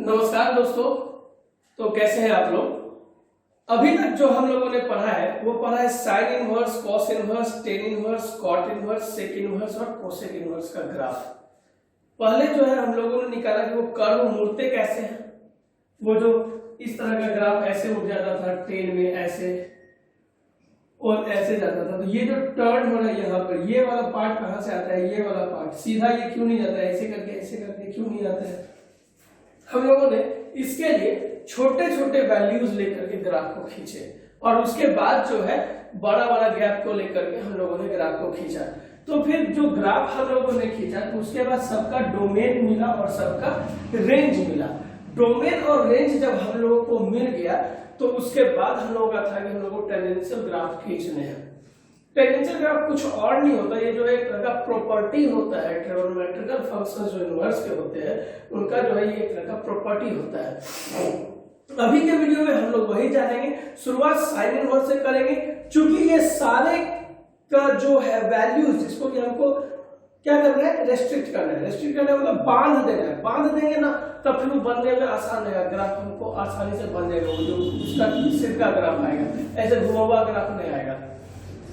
नमस्कार दोस्तों। तो कैसे हैं आप लोग। अभी तक जो हम लोगों ने पढ़ा है वो पढ़ा है sine inverse, cos inverse, tan inverse, cot inverse, sec inverse और कोसेक इनवर्स का ग्राफ। पहले जो है हम लोगों ने निकाला कि वो कर्व मुड़ते कैसे हैं। वो जो इस तरह का ग्राफ ऐसे उठ जाता था टेन में, ऐसे और ऐसे जाता था। तो ये जो टर्न हो रहा है यहाँ पर, ये वाला पार्ट कहाँ से आता है, ये वाला पार्ट सीधा ये क्यों नहीं जाता है, ऐसे करके क्यों नहीं आता है। हम लोगों ने इसके लिए छोटे छोटे वैल्यूज लेकर के ग्राफ को खींचे और उसके बाद जो है बड़ा बड़ा गैप को लेकर के हम लोगों ने ग्राफ को खींचा। तो फिर जो ग्राफ हम लोगों ने खींचा तो उसके बाद सबका डोमेन मिला और सबका रेंज मिला। डोमेन और रेंज जब हम लोगों को मिल गया तो उसके बाद हम लोगों का था कि हम लोगों को टेंजेंशियल ग्राफ खींचने हैं। टेंजेंशियल ग्राफ कुछ और नहीं होता, ये जो एक तरह का प्रॉपर्टी होता है। ट्रिगोनोमेट्रिकल फंक्शंस जो इनवर्स के होते हैं उनका जो है ये एक तरह का प्रॉपर्टी होता है। अभी के वीडियो में हम लोग वही जानेंगे। शुरुआत साइन इनवर्स से करेंगे, क्योंकि ये सारे का जो है वैल्यूज जिसको कि हमको क्या करना है, रेस्ट्रिक्ट करना है। रेस्ट्रिक्ट करना मतलब बांध देना है। बांध देंगे ना तब फिर वो बनने में आसान रहेगा, ग्राफ हमको आसानी से बन जाएगा। जो उसका सीधा ग्राफ आएगा, ऐसे घुमा हुआ ग्राफ नहीं आएगा।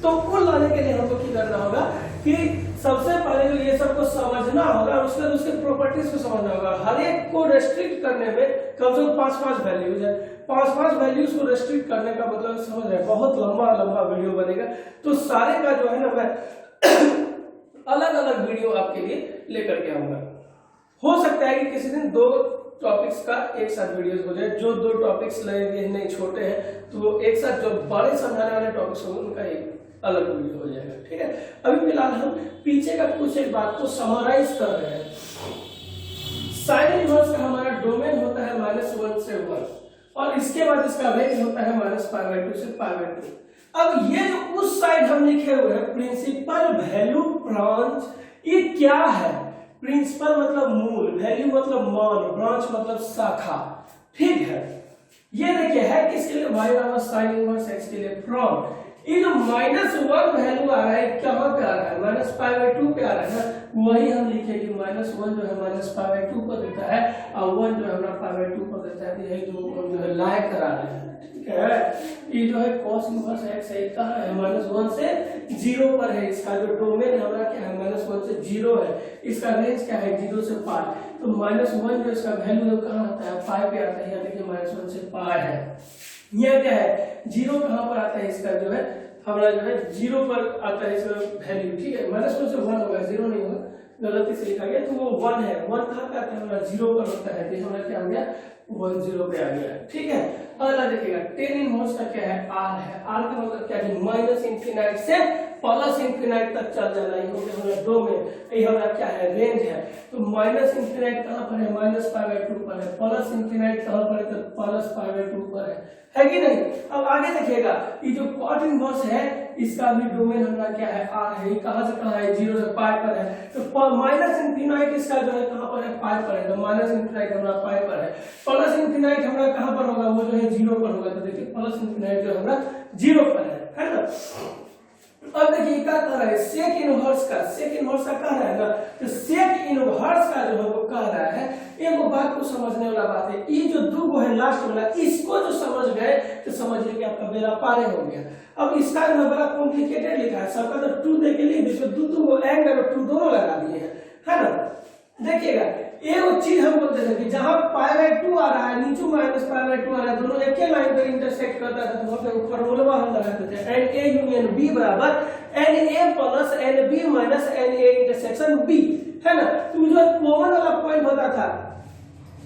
तो कुल लाने के लिए हमको क्या करना होगा कि सबसे पहले जो ये सबको समझना होगा, उसके बाद उसके प्रॉपर्टीज को समझना होगा। हर एक को रेस्ट्रिक्ट करने में कम से कम 5-5 वैल्यूज है। 5-5 वैल्यूज को रेस्ट्रिक्ट करने का मतलब समझ रहे हैं, बहुत लंबा वीडियो बनेगा। तो सारे का जो है ना मैं अलग अलग वीडियो आपके लिए लेकर के आऊंगा। हो सकता है कि किसी दिन 2 टॉपिक्स का एक साथ वीडियोस हो जाए। जो 2 टॉपिक्स लगेंगे नहीं, छोटे हैं, तो एक साथ जो बड़े समझाने वाले टॉपिक्स होंगे उनका एक अलग वीडियो हो जाएगा। ठीक है, अभी फिलहाल हम पीछे का कुछ एक बात को समराइज कर रहे हैं। साइन इनवर्स का हमारा डोमेन होता है -1 से 1 और इसके बाद इसका रेंज होता है -π/2 से π/2। अब ये जो उस साइड हम लिखे हुए हैं प्रिंसिपल वैल्यू ब्रांच, ये क्या है? प्रिंसिपल मतलब मूल, वैल्यू मतलब मान, ब्रांच मतलब शाखा। ठीक है, ये देखिए है किसके लिए, y sin इनवर्स x के लिए फ्रॉम। ये जो -1 वैल्यू आ रहा है कहां पे आ रहा है, -π/2 पे आ रहा है ना। वही हम लिखे कि -1 जो है -π/2 पर देता है और 1 जो है हमारा π/2 पर देता है। तो यही दो जो है लाए करा रहे हैं। ठीक है, ये जो है cos इनवर्स x है, कहां है, -1 से 0 पर है। इसका जो डोमेन हमारा क्या है, -1 से 0 है। इसका रेंज क्या है, 0 से π। तो -1 जो इसका वैल्यू कहां आता है, π पे आता है। यहाँ देखिए -1 से π है। यह क्या है, 0 कहां पर आता है, इसका जो है हमारा जो है 0 पर आता है इसका वैल्यू। ठीक है, -1 से 1 होगा, 0 नहीं होगा, गलती से लिखा गया। तो वो 1 है। 1 कहां पे आता है, हमारा 0 पर होता है। तो हमारा क्या हो गया, 1 0 पे आ गया। ठीक है, अगला देखिएगा टेन इनवर्स का क्या है, r है। r का मतलब क्या है, -∞ से +∞ तक चल जाना। ये हो गया हमारा डोमेन। ये हमारा क्या है, रेंज है। तो -∞ कहां पर है, -π/2 पर है। +∞ कहां पर है, तो +π/2 पर है कि नहीं। अब आगे देखिएगा, ये जो कॉट इनवर्स है इसका भी डोमेन हमारा क्या है, r है। ये कहां से कहां है, 0 से π पर है। तो -∞ इसका जो है कहां पर है, π पर है। तो -∞ हमारा π पर है। +∞ हमारा कहां पर होगा, वो जो है 0 पर होगा। तो देखिए +∞ जो हमारा 0 पर है ना। अब देखिए क्या कह रहा है, सेक इनवर्स का कह रहा है ना। तो सेक इनवर्स का जो है वो कह रहा है, एक बात को समझने वाला बात है। ये जो 2 है लास्ट वाला, इसको जो समझ गए तो समझिए कि आपका बेड़ा पारे हो गया। अब इसका जो बड़ा कॉम्प्लिकेटेड लिखा है, सबका तो 2 दे के लिए देखो, 2 एंड और 2 दोनों लगा दिए हैं, है ना। देखिएगा एक चीज हम बोलते थे कि जहां π/2 आ रहा है, नीचे -π/2 आ रहा है, दोनों एक ही लाइन पर इंटरसेक्ट करता है। तो वहां पे फार्मूला हम लगाते थे, NA यूनियन B बराबर NA plus NB minus NA intersection B, है ना। तो जो कॉमन वाला पॉइंट होता था,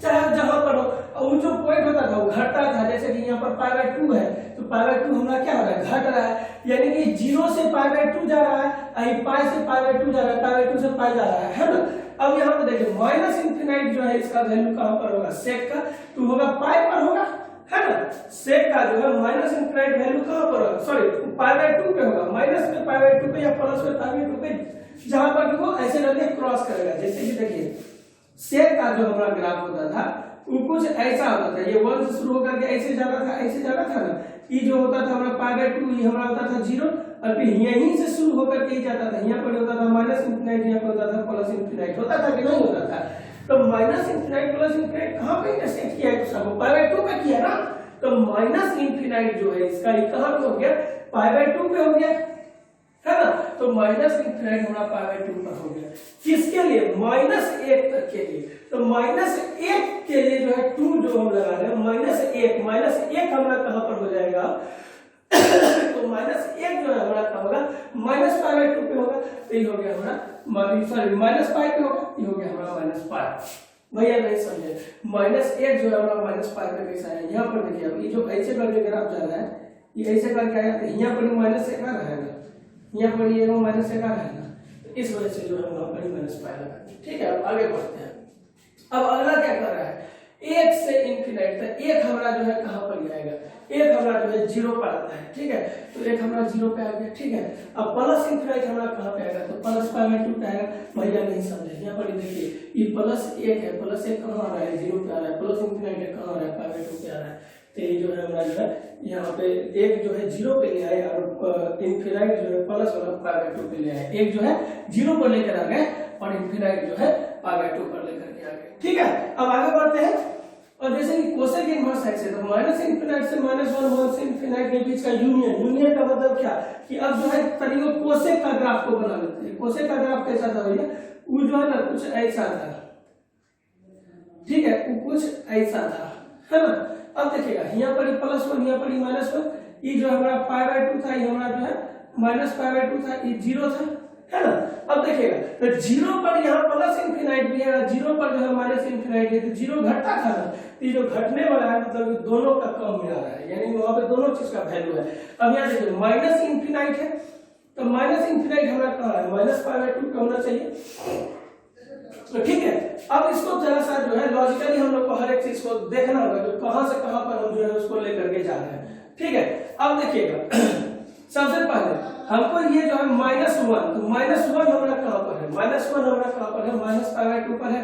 चाहे जहां पर हो, वो जो पॉइंट होता था वो घटता था। जैसे कि यहाँ पर π/2 है, तो π/2 हमारा क्या हो रहा है, घट रहा है। यानी कि 0 से π/2 जा रहा है, π से π/2 जा रहा है, π/2 से π जा रहा है ना। अब यहाँ पे देखिए -∞ जो है इसका वैल्यू कहां पर होगा, सेक का, तो होगा π पर होगा, है ना। सेक का जो है -∞ वैल्यू कहां पर होगा, सॉरी π/2 पे होगा, माइनस में π/2 पे या प्लस में π/2 पे, जहां पर वो ऐसे करके क्रॉस करेगा। जैसे कि देखिए सेक का जो हमारा ग्राफ होता था वो कुछ ऐसा होता था, ये 1 से शुरू होकर के ऐसे जाता था ना। ये जो होता था हमारा π/2, ये हमारा होता था 0 और फिर यहीं से शुरू होकर के जाता था। यहाँ पर होता था -∞, यहाँ पर होता था +∞, होता था कि नहीं होता था। तो माइनस इंफिनाइट प्लस इंफिनाइट कहाँ पे इंटरसेक्ट किया है, सबको पाई बाय 2 पे किया ना, तो माइनस इंफिनाइट जो है इसका ये कहाँ पे हो गया, पाई बाय 2 पे हो गया, है ना। तो माइनस इंफिनाइट हमारा पाई बाय 2 पर हो गया, किसके लिए, -1 तक के लिए। तो -1 के लिए जो है 2 जो हम लगा रहे हैं, -1 हमारा कहां पर हो जाएगा तो -1 जो है हमारा क्या होगा, -पाई बाय 2 पे होगा, तो ये हो गया हमारा सॉरी -पाई पे होगा, ये हो गया हमारा -पाई। भैया नहीं समझे, -1 जो है हमारा -पाई पे कैसा है, यहाँ पर देखिए अब ये जो ऐसे करके ग्राफ जा रहा है, ये ऐसे करके आया, तो यहाँ पर -1 आ रहेगा, यहाँ पर ये -1 आ रहेगा, तो इस वजह से जो है वहां पर -पाई लगा। ठीक है, अब आगे बढ़ते हैं। अब अगला क्या कर रहा है, 1 से इंफिनाइट तक, 1 हमारा जो है कहां पर जाएगा, 1 हमारा जो है 0 पर आता है। ठीक है, तो 1 हमारा 0 पे आ गया। ठीक है, अब प्लस इंफिनाइट हमारा कहां पे आएगा, तो प्लस पाई बाय 2 पे आएगा। भैया नहीं समझे, यहाँ पर देखिए ये +1 है, +1 कहां आ रहा है, 0 पे आ रहा है, प्लस इंफिनाइट कहां आ रहा है, पाई बाय 2 पे आ रहा है। तो ये जो है हमारा जो है यहाँ पे 1 जो है 0 पे ले आए और इंफिनाइट जो है प्लस वाला पाई बाय 2 पे ले आए, 1 जो है 0 पर लेकर आ गए और इंफिनाइट जो है पाई बाय 2 पर लेकर के आ गए। ठीक है, अब आगे बढ़ते हैं। और जैसे कि कोसेक इनवर्स एक्स है, तो माइनस इंफिनाइट से -1 से इंफिनाइट के बीच का यूनियन का मतलब क्या, कि अब जो है तरीको कोसेक का ग्राफ को बना लेते हैं। कोसेक का ग्राफ कैसा था भैया, वो जो है ना कुछ ऐसा था। ठीक है, वो कुछ ऐसा था, है ना। अब देखिएगा यहाँ पर +1, यहाँ पर -1, ये जो हमारा पाई बाय 2 था, ये हमारा जो है -पाई बाय 2 था, ये 0 था, है ना। अब देखिएगा तो 0 पर यहाँ प्लस इंफिनाइट भी है, 0 पर जो है माइनस इंफिनाइट है, तो 0 घटता था ना, तो ये जो घटने वाला है मतलब दोनों का कम में आ रहा है, यानी वहां पे दोनों चीज का वैल्यू है। अब यहाँ देखिए माइनस इंफिनाइट है, तो माइनस इंफिनाइट हमारा कहाँ है, -पाई बाय 2 का होना चाहिए। तो ठीक है, अब इसको जरा सा जो है लॉजिकली हम लोग को हर एक चीज को देखना होगा, जो कहां से कहां पर हम जो है उसको लेकर के जा रहे हैं। ठीक है, अब देखिएगा सबसे पहले हमको ये जो है -1, तो -1 हमारा कहां पर है, -1 हमारा कहां पर है, -पाई बाय 2 पर है।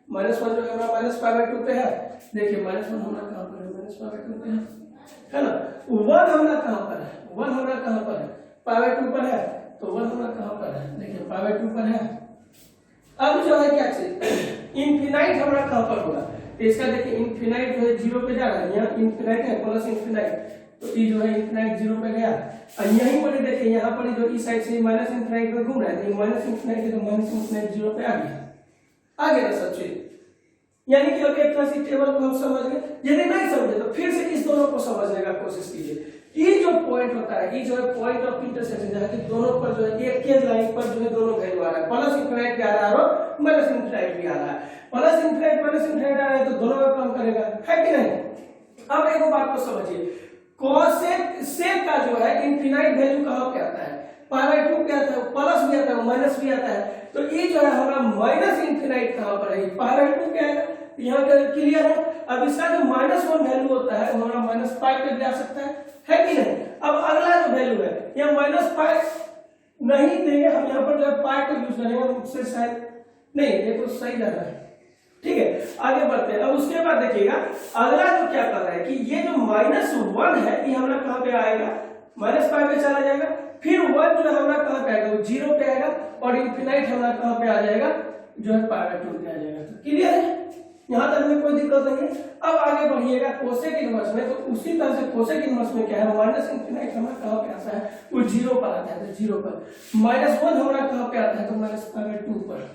-1 जो है हमारा -पाई बाय 2 पे है। देखिए -1 हमारा कहां पर है, -पाई बाय 2 पे है ना। 1 हमारा कहां पर है, 1 हमारा कहां पर है, पाई बाय 2 पर है, तो 1 हमारा कहां पर है, देखिए पाई बाय 2 पर है। अब जो है क्या चीज, इंफिनाइट हमारा कहां पर होगा, तो इसका देखिए इंफिनाइट जो है 0 पे जा रहा है, यहाँ इंफिनाइट है प्लस इंफिनाइट, तो ये जो है इंफिनाइट 0 पे गया, और यहीं पर देखिए यहाँ पर जो इस साइड से माइनस इंफिनाइट में घूम रहा है, तो माइनस इंफिनाइट है, तो माइनस इंफिनाइट 0 पे आ गया ना सब चीज। यानी कि अगर एक तरह से टेबल को हम समझ गए, यदि नहीं समझे तो फिर से इस दोनों को समझने का कोशिश कीजिए। ये जो पॉइंट होता है, ये जो है पॉइंट ऑफ इंटरसेक्शन, जहां कि दोनों पर जो है एक के लाइन पर जो है दोनों वैल्यू आ रहा है, प्लस इंफिनाइट भी आ रहा है और माइनस इंफिनाइट भी आ रहा है। प्लस इंफिनाइट माइनस इंफिनाइट आ रहा है, तो दोनों का कम करेगा, है कि नहीं। अब एक बात को समझिए, कोसेक सेक का जो है इंफिनाइट वैल्यू कहां पे आता है, पाई बाय 2 पे आता है, प्लस भी आता है, माइनस भी आता है। तो ये जो है हमारा माइनस इंफिनाइट कहां पर है, पाई बाय 2 पे आएगा, यहाँ का क्लियर है। अब इसका जो -1 वैल्यू होता है वो हमारा -पाई पे भी आ सकता है कि नहीं। अब अगला जो वैल्यू है, यहाँ -पाई नहीं देंगे हम, यहाँ पर जो है पाई को यूज करेंगे, उससे शायद नहीं, ये तो सही जा रहा है। ठीक है, आगे बढ़ते हैं। अब उसके बाद देखिएगा अगला जो क्या कर रहा है कि ये जो -1 है ये हमारा कहां पे आएगा, -पाई पे चला जाएगा, फिर 1 जो है हमारा कहां पे आएगा, वो 0 पे आएगा, और इंफिनाइट हमारा कहां पे आ जाएगा, जो है पाई बाय 2 पे आ जाएगा। तो क्लियर है, यहां तक में कोई दिक्कत नहीं है। अब आगे बढ़िएगा कोसेक इनवर्स में, तो उसी तरह से कोसेक इनवर्स में क्या है, माइनस इंफिनाइट हमारा कहां पे आता है, वो 0 पर आता है, तो 0 पर। -1 हमारा कहां पे आता है, तो -पाई बाय 2 पर।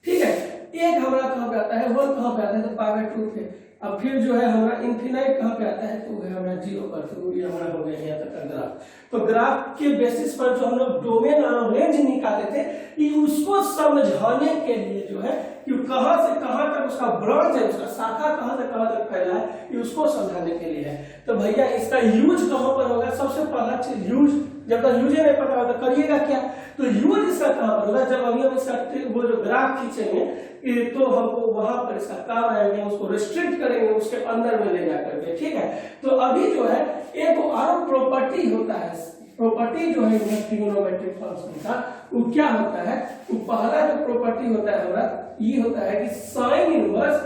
ठीक है, एक हमारा कहां पे आता है, 1 कहां पे आता है, तो पाई बाय 2 पे। अब फिर जो है हमारा इंफिनाइट कहां पे आता है, तो वो है हमारा 0 पर। तो ये हमारा हो गया यहाँ तक का ग्राफ। तो ग्राफ के बेसिस पर जो हम लोग डोमेन और रेंज निकाले थे, ये उसको समझाने के लिए जो है कि कहां से कहां तक उसका ब्रांच है, उसका शाखा कहां से कहां तक फैला है, ये उसको समझाने के लिए है। तो भैया इसका यूज कहां पर होगा, सबसे पहला चीज यूज, जब तक यूज नहीं पता होगा तो करिएगा क्या, तो यूज इसका कहां पर होगा, जब अभी हम इसका वो जो ग्राफ खींचेंगे तो हमको वहां पर इसका काम आएंगे, उसको रिस्ट्रिक्ट करेंगे उसके अंदर में ले जाकर के। ठीक है, तो अभी जो है एक और प्रॉपर्टी होता है, प्रॉपर्टी जो है ट्रिग्नोमेट्रिक फंक्शन का, वो क्या होता है, वो पहला जो प्रॉपर्टी होता है हमारा ये होता है कि साइन इनवर्स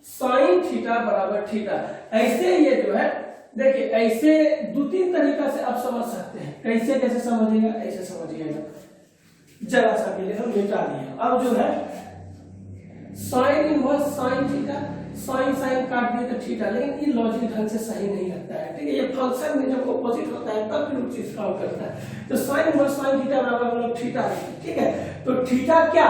साइन थीटा बराबर थीटा। ऐसे ये जो है देखिए, ऐसे 2-3 तरीका से आप समझ सकते हैं। कैसे कैसे समझिएगा, ऐसे समझिएगा, जरा सा के लिए हम मिटा दिया। अब जो है sine inverse sine theta, sine sine काट दिए तो थीटा, लेकिन ये लॉजिक ढंग से सही नहीं लगता है, ठीक है। ये फंक्शन में जब ऑपोजिट होता है तब फिर वो चीज काम करता है। तो साइन इनवर्स साइन थीटा बराबर हम लोग थीटा, ठीक है। तो थीटा क्या,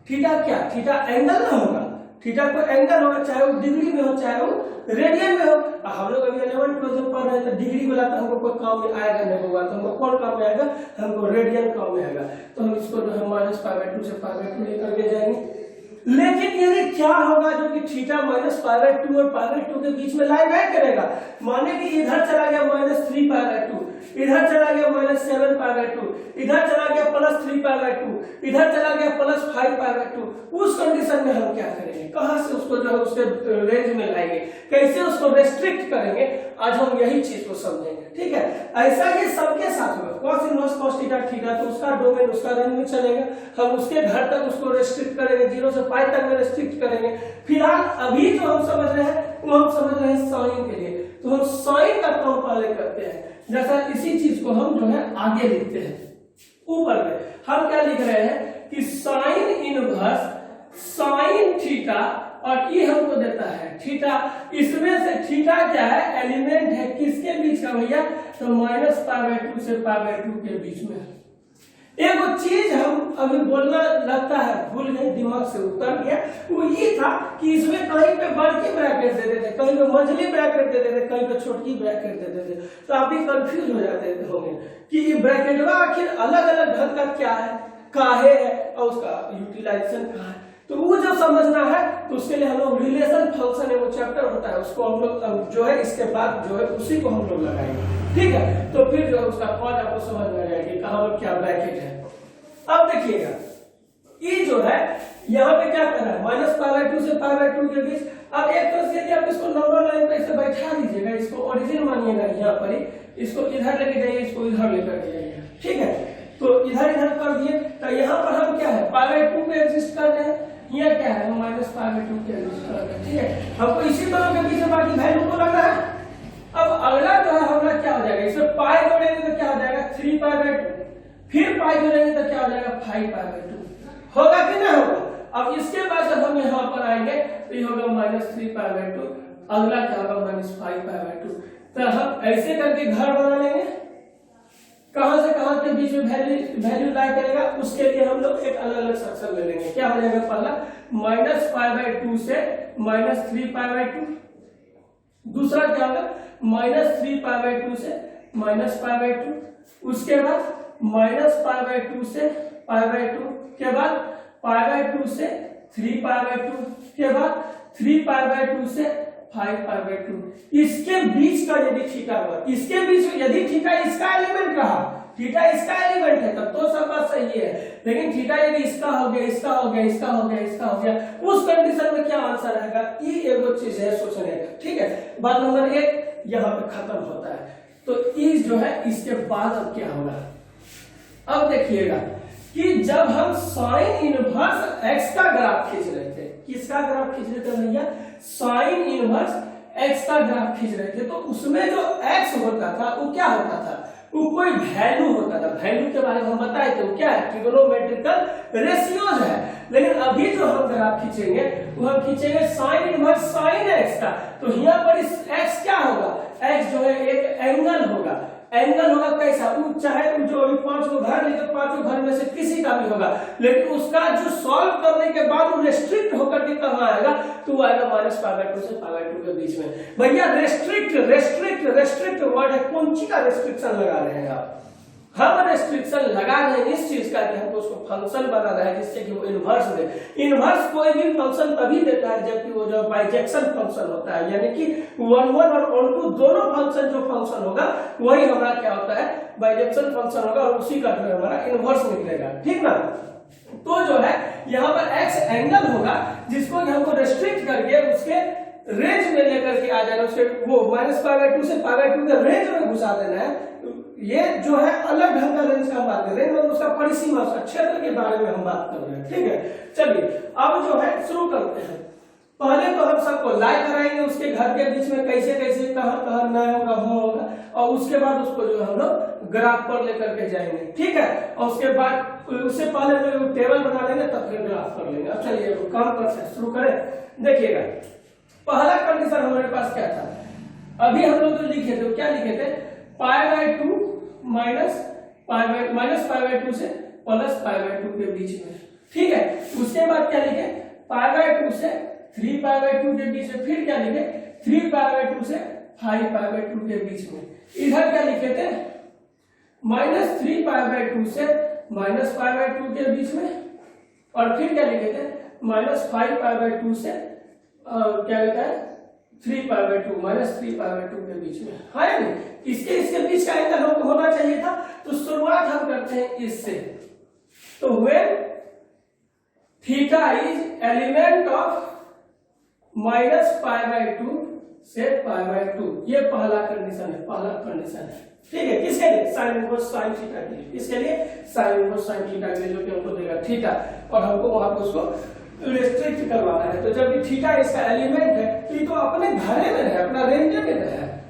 थीटा एंगल ना होगा, थीटा कोई एंगल होगा, चाहे वो डिग्री में हो चाहे वो रेडियन में हो। हम लोग अभी 11 12 में पढ़ रहे हैं तो डिग्री वाला तो हमको कोई काम में आएगा नहीं होगा, तो हमको कौन काम में आएगा, हमको रेडियन काम में आएगा। तो हम इसको जो है -π/2 से π/2 लेकर के जाएंगे। लेकिन यदि क्या होगा जो कि थीटा -π/2 और π/2 के बीच में लाइन ऐड करेगा, माने कि इधर चला गया -3π/2, इधर चला गया -7π/2, इधर चला गया +3π/2, इधर चला गया +5π/2, उस कंडीशन में हम क्या करेंगे, कहां से उसको जो है उसके रेंज में लाएंगे, कैसे उसको रेस्ट्रिक्ट करेंगे, आज हम यही चीज को समझेंगे, ठीक है। ऐसा ही सबके साथ होगा, cos inverse cos theta theta, तो उसका डोमेन उसका रेंज में चलेगा, हम उसके घर तक उसको रेस्ट्रिक्ट करेंगे, 0 से π तक में रेस्ट्रिक्ट करेंगे। फिलहाल अभी जो हम समझ रहे हैं वो हम समझ रहे हैं साइन के लिए, तो हम साइन का काम पहले करते हैं। जैसा इसी चीज को हम जो है आगे लिखते हैं, ऊपर में हम क्या लिख रहे हैं कि साइन इनवर्स साइन थीटा, और ये हमको देता है थीटा, इसमें से थीटा क्या है, एलिमेंट है किसके बीच का भैया, तो -π/2 से π/2 के बीच में। एक चीज हम अभी बोलना लगता है भूल गए, दिमाग से उतर गया, वो ये था कि इसमें कहीं पे बड़ के ब्रैकेट दे देते, कहीं पे मंझली ब्रैकेट दे देते, कहीं पे छोटी ब्रैकेट दे देते, तो आप भी कंफ्यूज हो जाते होंगे कि ये ब्रैकेटवा आखिर अलग अलग ढंग का क्या है, काहे है, और उसका यूटिलाइजेशन कहाँ है। तो वो जब समझना है तो उसके लिए हम लोग रिलेशन फंक्शन है, वो चैप्टर होता है, उसको हम लोग जो है इसके बाद जो है उसी को हम लोग लगाएंगे, ठीक है। तो फिर जो उसका कॉज आपको समझ में आ जाएगी कहाँ पर क्या ब्रैकेट है। अब देखिएगा ये जो है यहाँ पे क्या कर रहा है, -π/2 से π/2 के बीच। अब एक तरह से यदि आप इसको नंबर लाइन पे ऐसे बैठा दीजिएगा, इसको ओरिजिन मानिएगा, यहाँ पर इसको इधर लेके जाइए, इसको इधर लेकर के जाइए, ठीक है। तो इधर इधर कर दिए, तो यहाँ पर हम क्या है π/2 पे एग्जिस्ट कर रहे हैं, यहाँ क्या है हम -π/2 पे एग्जिस्ट कर रहे हैं, ठीक है। हमको इसी तरह के पीछे बाकी वैल्यू को लगा है। अब अगला जो है हमारा क्या हो जाएगा, इसमें पाई जोड़ेंगे तो क्या हो जाएगा 3π/2, फिर पाई जोड़ेंगे तो क्या हो जाएगा 5π/2, होगा कि नहीं होगा। अब इसके बाद जब हम यहाँ पर आएंगे तो ये होगा -3π/2, अगला क्या होगा -5π/2। तो हम ऐसे करके घर बना लेंगे, कहां से कहां के बीच में वैल्यू लाई करेगा, उसके लिए हम लोग एक अलग अलग सेक्शन ले लेंगे। क्या हो जाएगा, पहला -π/2 से -3π/2, दूसरा क्या होगा -3π/2 से -π/2, उसके बाद -π/2 से π/2 के बाद π/2 से 3π/2 के बाद 3π/2 से 5π/2। इसके बीच का यदि थीटा हुआ, इसके बीच यदि थीटा इसका एलिमेंट रहा, थीटा इसका एलिमेंट है तब तो सब बात सही है, लेकिन थीटा यदि इसका हो गया, इसका हो गया, इसका हो गया, इसका हो गया, उस कंडीशन में क्या आंसर आएगा, ये एगो चीज है सोचने का, ठीक है। बात नंबर 1 यहाँ पे खत्म होता है। तो इस जो है इसके बाद अब क्या होगा, अब देखिएगा कि जब हम साइन इनवर्स एक्स का ग्राफ खींच रहे थे, किसका ग्राफ खींच रहे थे भैया, साइन इनवर्स एक्स का ग्राफ खींच रहे थे, तो उसमें जो एक्स होता था वो क्या होता था, वो कोई वैल्यू होता था। वैल्यू के बारे में हम बताए थे वो क्या है, ट्रिगोनोमेट्रिकल रेशियोज है। लेकिन अभी जो हम ग्राफ खींचेंगे वो हम खींचेंगे साइन इनवर्स साइन एक्स का। तो यहाँ पर इस एक्स क्या होगा, एक्स जो है एक एंगल होगा, एंगल होगा कैसा, वो चाहे जो अभी 5 को घर लेकर 5 घर में से किसी का भी होगा, लेकिन उसका जो सॉल्व करने के बाद वो रेस्ट्रिक्ट होकर के कहाँ आएगा, तो वो आएगा -π/2 से π/2 के बीच में। भैया रेस्ट्रिक्ट रेस्ट्रिक्ट रेस्ट्रिक्ट वर्ड है, कौन सी का रेस्ट्रिक्शन लगा रहे हैं आप, हम रेस्ट्रिक्शन लगा रहे हैं इस चीज का कि हमको उसको फंक्शन बना रहा है जिससे कि वो इनवर्स दे। इनवर्स कोई भी फंक्शन तभी देता है जबकि वो जो बाइजेक्शन फंक्शन होता है, यानी कि 1 1 और 1 2 दोनों फंक्शन जो फंक्शन होगा वही हमारा क्या होता है, बाइजेक्शन फंक्शन होगा, और उसी का जो है हमारा इनवर्स निकलेगा, ठीक ना। तो जो है यहाँ पर एक्स एंगल होगा जिसको हमको रेस्ट्रिक्ट करके उसके रेंज में लेकर के आ जाना, उसके वो -π/2 से π/2 के रेंज में घुसा देना है। ये जो है अलग ढंग का रेंज का बात कर रहे हैं, उसका परिसीमा, उसका क्षेत्र के बारे में हम बात कर रहे हैं, ठीक है। चलिए अब जो है शुरू करते हैं। पहले तो हम सबको लाई कराएंगे उसके घर के बीच में कैसे कैसे कहाँ कहाँ न होगा होगा, और उसके बाद उसको जो हम लोग ग्राफ पर लेकर के जाएंगे, ठीक है। और उसके बाद उससे पहले टेबल बना लेंगे तब फिर ग्राफ कर लेंगे। अब चलिए काम कर शुरू करें। देखिएगा पहला कंडीशन हमारे पास क्या था, अभी हम लोग जो लिखे थे क्या लिखे थे, π/2 माइनस π/2 से प्लस π/2 के बीच में, ठीक है। उसके बाद क्या लिखे, π/2 से 3π/2 के बीच में, फिर क्या लिखे 3π/2 से 5π/2 के बीच में। इधर क्या लिखे थे, -3π/2 से -π/2 के बीच में, और फिर क्या लिखे थे -5π/2 से क्या लिखा है 3π/2 -3π/2 के बीच में, है नहीं। इसके बीच का एंगल हमको होना चाहिए था। तो शुरुआत हम करते हैं इससे। तो when theta is element of -π/2 से π/2, ये पहला कंडीशन है, पहला कंडीशन है, ठीक है। किसके लिए, साइन इनवर्स साइन थीटा के लिए। किसके लिए, साइन इनवर्स साइन थीटा के लिए, जो कि हमको देगा थीटा, और हमको वहां पर उसको रिस्ट्रिक्ट करवाना है। तो जब भी थीटा इसका एलिमेंट है तो ये तो अपने घरे में है, अपना रेंज में है,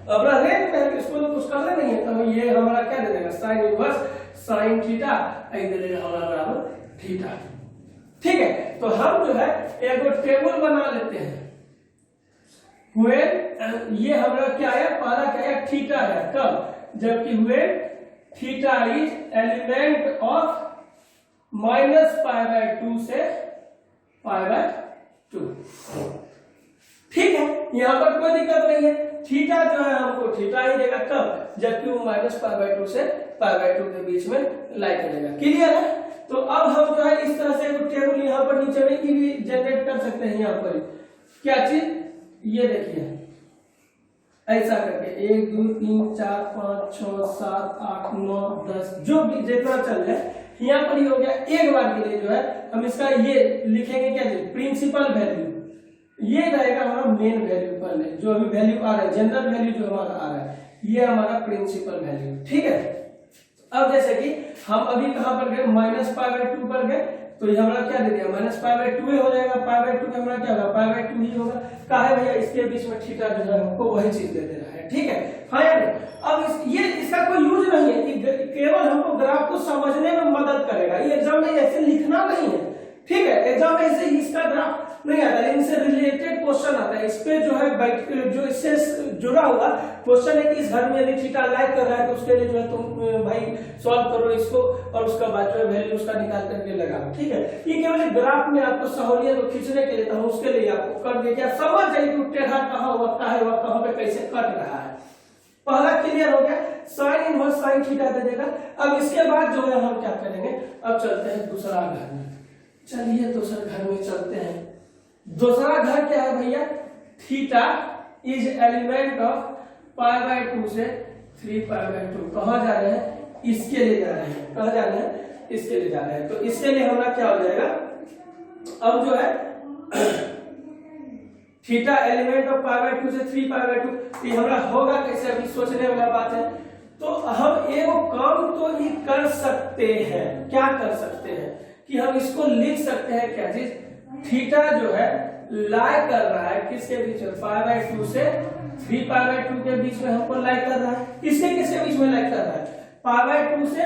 अपना रेंज में है, इसको तो कुछ करना नहीं है। तो ये हमारा क्या दे देगा, साइन इनवर्स साइन थीटा, दे देगा हमारा बराबर थीटा, ठीक है। तो हम जो है एक टेबल बना लेते हैं। व्हेन ये हमारा क्या है, पहला क्या है थीटा है, कब, जबकि when theta is element of -π/2 से π/2, ठीक है। यहां पर कोई दिक्कत नहीं है, थीटा जो है हमको थीटा ही देगा, कब, जबकि वो -π/2 से π/2 के बीच में लाई करेगा। क्लियर है। तो अब हम जो है इस तरह से एक टेबल यहाँ पर नीचे में भी जनरेट कर सकते हैं। यहाँ पर क्या चीज, ये देखिए ऐसा करके 1 2 3 4 5 6 7 8 9 10 जो भी जितना चल जाए, यहाँ पर ही हो गया। एक बार के लिए जो है हम इसका ये लिखेंगे क्या, प्रिंसिपल वैल्यू, ये रहेगा हमारा मेन वैल्यू पहले, जो अभी वैल्यू आ रहा है, जनरल वैल्यू जो हमारा आ रहा है, ये हमारा प्रिंसिपल वैल्यू, ठीक है। अब जैसे कि हम अभी कहां पर गए, -π/2 पर गए, तो ये हमारा क्या दे दिया, -π/2 हो जाएगा, π/2 का हमारा क्या होगा, π/2 ही होगा। काहे भैया, इसके बीच में थीटा जो है हमको वही चीज दे दे रहा है, ठीक है। हाँ यार, अब ये इसका कोई यूज नहीं है, कि केवल हमको ग्राफ को समझने में मदद करेगा। ये एग्जाम में ऐसे लिखना नहीं है, ठीक है। एग्जाम में ऐसे इसका ग्राफ नहीं आता, लेकिन इससे रिलेटेड क्वेश्चन आता है। इस पे जो है जो इससे जुड़ा हुआ क्वेश्चन है कि इस घर में यदि थीटा लाइक कर रहा है तो उसके लिए जो है तुम भाई सॉल्व करो इसको, और उसका बाद जो है वैल्यू उसका निकाल करके लगाओ, ठीक है। ये केवल ग्राफ में आपको सहूलियत को खींचने के लिए था, उसके लिए आपको कर दिया क्या, समझ जाइए कि टेढ़ा कहाँ हुआ, कहाँ पे कैसे कट रहा है। पहला क्लियर हो गया, साइन इनवर्स साइन थीटा दे देगा। अब इसके बाद जो है हम क्या करेंगे, अब चलते हैं दूसरा घर में। चलिए दूसरे घर में चलते हैं। दूसरा घर क्या है भैया, थीटा इज एलिमेंट ऑफ π/2 से 3π/2। कहाँ जा रहे हैं, इसके लिए जा रहे हैं, कहाँ जा रहे हैं, इसके लिए जा रहे हैं। तो इसके लिए हमारा क्या हो जाएगा, अब जो है थीटा एलिमेंट ऑफ π/2 से 3π/2, ये हमारा होगा कैसे, अभी सोचने वाला बात है। तो हम एक काम तो ये कर सकते हैं, क्या कर सकते हैं कि हम इसको लिख सकते हैं क्या चीज, थीटा जो है लाई कर रहा है किसके बीच में, π/2 से 3π/2 के बीच में हमको लाई कर रहा है। किसके बीच में लाई कर रहा है, π/2 से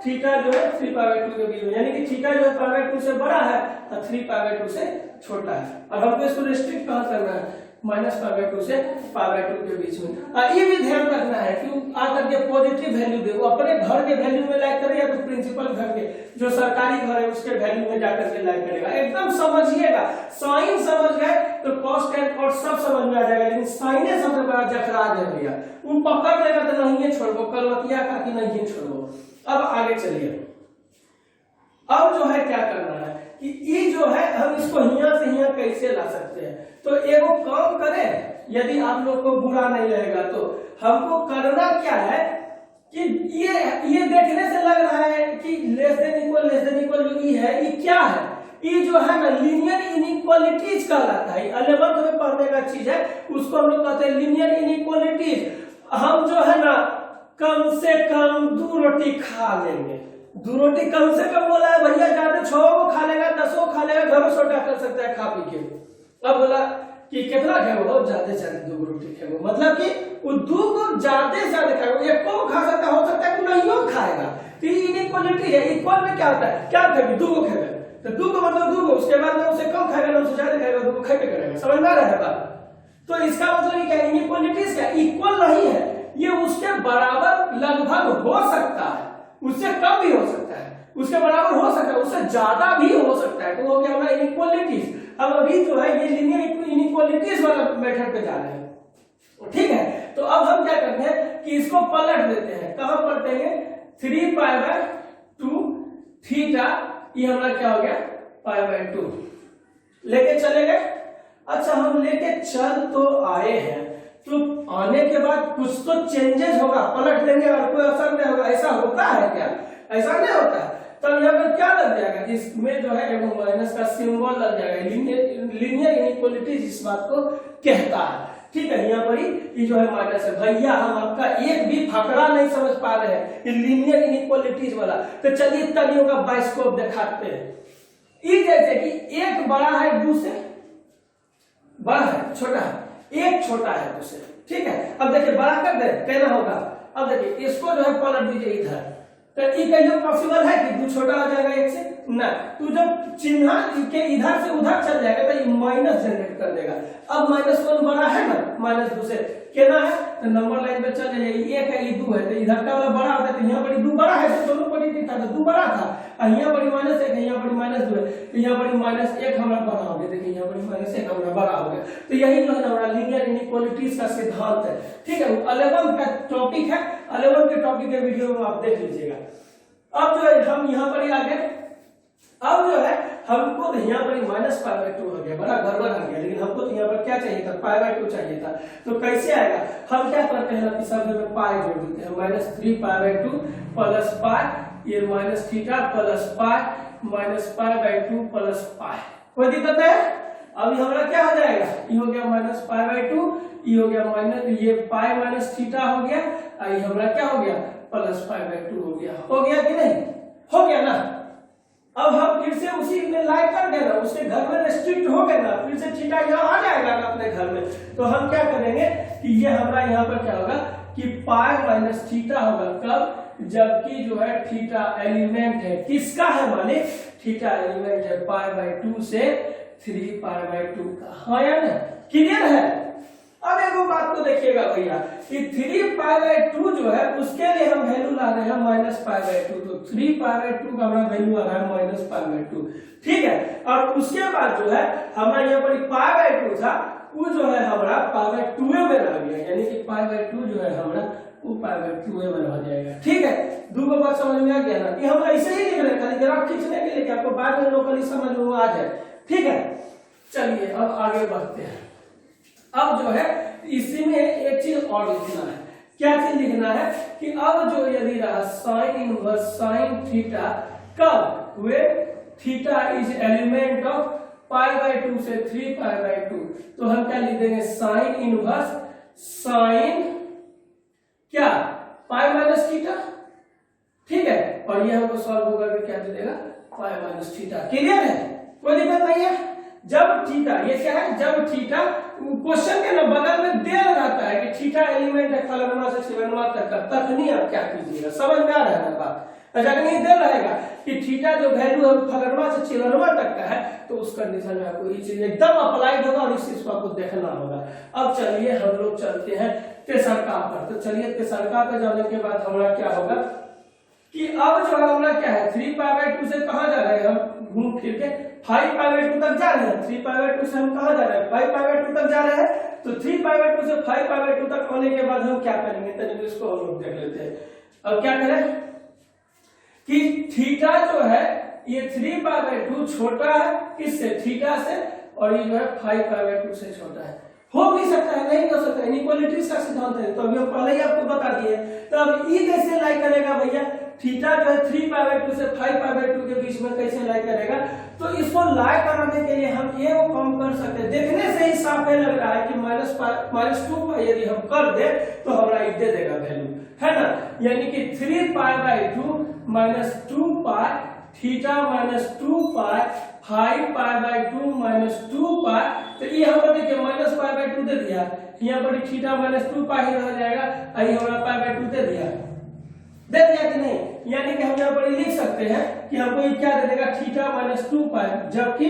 थीटा जो है 3π/2 के बीच में, यानी कि थीटा जो है π/2 से बड़ा है और 3π/2 से छोटा है। अब हमको इसको रिस्ट्रिक्ट कहाँ करना है, -π/2 से π/2 के बीच में। ये भी ध्यान रखना है कि आकर के पॉजिटिव वैल्यू दे, वो अपने घर के वैल्यू में लाइक करे या तो प्रिंसिपल घर के जो सरकारी घर है उसके वैल्यू में जाकर के लाइक करेगा। एकदम समझिएगा, साइन समझ गए तो कॉस टेन कॉट सब समझ में आ जाएगा, लेकिन साइने समझ में जखरा दे भैया, वो पकड़ लेगा तो नहीं छोड़ो, कलवतिया का कि नहीं छोड़ो। अब आगे चलिए, अब जो है क्या करना है कि ये जो है हम इसको यहाँ से यहाँ कैसे ला सकते हैं। तो एगो काम करें, यदि आप लोग को बुरा नहीं लगेगा तो हमको करना क्या है कि ये देखने से लग रहा है कि लेस देन इक्वल जो ई है, ये क्या है, ये जो है ना लीनियर इनइक्वालिटीज कहलाता है। 11th में पढ़ने का चीज है, उसको हम लोग कहते हैं लीनियर इनइक्वालिटीज। हम जो है ना कम से कम 2 रोटी खा लेंगे, 2 रोटी कम से कम बोला है भैया, ज्यादा 6 को खा लेगा, 10 को खा लेगा, घरों छोटा कर सकता है खा पी के। अब बोला कि कितना खेगो, ज्यादा से ज्यादा 2 रोटी खेगो, मतलब कि वो 2 को ज्यादा से ज्यादा खाएगा, 1 को खा सकता, हो सकता है कि नहीं खाएगा, तो ये इनइक्वालिटी है। इक्वल में क्या होता है, क्या खाएगी, दो को खाएगा, तो दो को मतलब दो को, उसके बाद में उसे कम खाएगा ना उससे ज्यादा खाएगा, दो को खाएगा करेगा। समझ में आ रहा है बात? तो इसका मतलब क्या है, इनइक्वालिटीज क्या इक्वल नहीं है, ये उसके बराबर लगभग हो सकता है, उससे कम भी हो सकता है, उसके बराबर हो सकता है, उससे ज्यादा भी हो सकता है। तो वो क्या होगा, इनइक्वालिटीज। अब अभी जो है ये लीनियर इनइक्वालिटीज वाला मेथड पे जा रहे हैं, ठीक है। तो अब हम क्या करते हैं कि इसको पलट देते हैं, कहां पलटेंगे, 3π/2 थीटा, ये हमारा क्या हो गया π/2 लेके चले गए। अच्छा हम लेके चल तो आए हैं, तो आने के बाद कुछ तो चेंजेस होगा, पलट देंगे और कोई असर नहीं होगा, ऐसा होता है क्या, ऐसा नहीं होता है। तब यहाँ पर क्या लग जाएगा, इसमें जो है एगो माइनस का सिंबल लग जाएगा। लीनियर इनइक्वालिटीज इस बात को कहता है, ठीक है। यहाँ पर ये जो है माइनस है। भैया हम आपका एक भी फकरा नहीं समझ पा रहे हैं लीनियर इनइक्वालिटीज वाला, तो चलिए तनियों का बाइस्कोप दिखाते हैं। ये जैसे कि एक बड़ा है दूसरे, बड़ा है छोटा है, एक छोटा है दूसरे, ठीक है। अब देखिए बड़ा कर दे कहना होगा। अब देखिए इसको जो है पलट दीजिए इधर, तो ये कहीं पॉसिबल है कि दो छोटा हो जाएगा एक से ना, तो जब चिन्ह के इधर से उधर चल जाएगा तो ये माइनस जनरेट कर देगा। अब -1 बड़ा है ना, -2 से कहना है तो नंबर लाइन पे चल जाइए, एक है ये 2 है, तो इधर का वाला बड़ा होता है, तो यहाँ पर 2 बड़ा है, तो दोनों पर था तो 2 बड़ा था, और यहाँ पर -1 है, यहाँ पर -2 है, तो यहाँ पर -1 हमारा बड़ा हो गया। देखिए यहाँ पर -1 हमारा बड़ा हो गया। तो यही जो है हमारा लीनियर इनइक्वालिटीज का सिद्धांत है, ठीक है। 11 का टॉपिक है, 11 के टॉपिक के वीडियो में आप देख लीजिएगा। अब जो है हम यहाँ पर आ गए, अब जो है हमको तो यहाँ पर -π/2 हो गया, बड़ा गड़बड़ आ गया, लेकिन हमको तो यहाँ पर क्या चाहिए था, π/2 चाहिए था। तो कैसे आएगा, हम क्या करते हैं कि शब्द में पाई जोड़ देते हैं, -3π/2 प्लस पाई, ये -θ प्लस पाई -π/2 प्लस पाई, कोई दिक्कत है। अभी हमारा क्या हो जाएगा, ये हो गया -π/2, ये हो गया माइनस, ये पाई माइनस थीटा हो गया, ये हमारा क्या हो गया +π/2 हो गया कि नहीं, हो गया ना। अब हम फिर से उसी में लाई कर देना, उसके घर में रेस्ट्रिक्ट हो गया ना, फिर से थीटा यहाँ आ जाएगा ना अपने घर में। तो हम क्या करेंगे कि ये हमारा यहाँ पर क्या होगा कि पाई माइनस थीटा होगा, कब, जबकि जो है थीटा एलिमेंट है, किसका है माने, थीटा एलिमेंट है π/2 से 3π/2 का, हाँ या ना, क्लियर है। अब एक बात तो देखिएगा भैया कि 3π/2 जो है उसके लिए हम वैल्यू ला रहे हैं -π/2, तो 3π/2 का हमारा वैल्यू आ रहा है -π/2, ठीक है। और उसके बाद जो है हमारा यहाँ पर π/2 था, वो जो है हमारा π/2 में रह गया, यानी कि π/2 जो है हमारा वो π/2 में रह जाएगा, ठीक है। दो बात समझ में आ गया ना, ये हम ऐसे ही लिख रहे हैं खाली ग्राफ खींचने के लिए, आपको बाद में लोकली समझ में आ जाए, ठीक है। चलिए अब आगे बढ़ते हैं। अब जो है इसी में एक चीज और लिखना है, क्या चीज लिखना है कि अब जो यदि रहा साइन इनवर्स साइन थीटा, कब वे थीटा इज एलिमेंट ऑफ π/2 से 3π/2, तो हम क्या लिख देंगे साइन इनवर्स साइन क्या पाई माइनस थीटा, ठीक है। और ये हमको सॉल्व करके क्या दे देगा पाई माइनस थीटा, क्लियर है, कोई दिक्कत नहीं है। जब थीटा, ये क्या है, जब थीटा क्वेश्चन के ना बगल में दे रहता है कि थीटा एलिमेंट है फलनवा से छिलनवा तक का, तखनी आप क्या कीजिएगा, समझ में आ रहा है बात। जब नहीं दे रहेगा कि थीटा जो वैल्यू है फलनवा से छिलनवा तक का है, तो उस कंडीशन में आपको ये चीज एकदम अप्लाइड होगा और इस चीज को आपको देखना होगा। अब चलिए हम लोग चलते हैं तेसरका पर। तो चलिए तेसरका पे जाने के बाद हमारा क्या होगा कि अब जो हमारा क्या है 3π/2 से कहां जा रहे हैं, हम घूम फिर के 5π/2 तक जा रहे हैं। 3π/2 से हम कहां जा रहे हैं, 5π/2 तक जा रहे हैं। तो 3π/2 से 5π/2 तक होने के बाद हम क्या करेंगे, तो इसको हम लोग देख लेते हैं। अब क्या करें कि थीटा जो है ये 3π/2 छोटा है किससे, थीटा से, और ये जो है 5π/2 से छोटा है। हो भी सकता है, नहीं हो सकता, इनइक्वालिटीज का सिद्धांत है, तो अभी हम पहले ही आपको बता दिए। तो अब ये कैसे लाई करेगा भैया, थीटा जो है 3π/2 से 5π/2 के बीच में कैसे लाई करेगा, तो इसको लाई कराने के लिए हम ये वो काम कर सकते हैं। देखने से ही साफ लग रहा है कि -2 यदि हम कर दे तो हमारा ये दे देगा वैल्यू, है ना, यानी कि 3π/2 -2π थीटा -2π 5π/2 -2π, तो ये हमारा देखिए -π/2 दे दिया, यहाँ पर थीटा -2π ही रह जाएगा, आई हमारा π/2 दे दिया, दे दिया कि नहीं, यानी कि हम यहाँ पर लिख सकते हैं कि हमको ये क्या दे देगा, थीटा माइनस 2 पाई, जबकि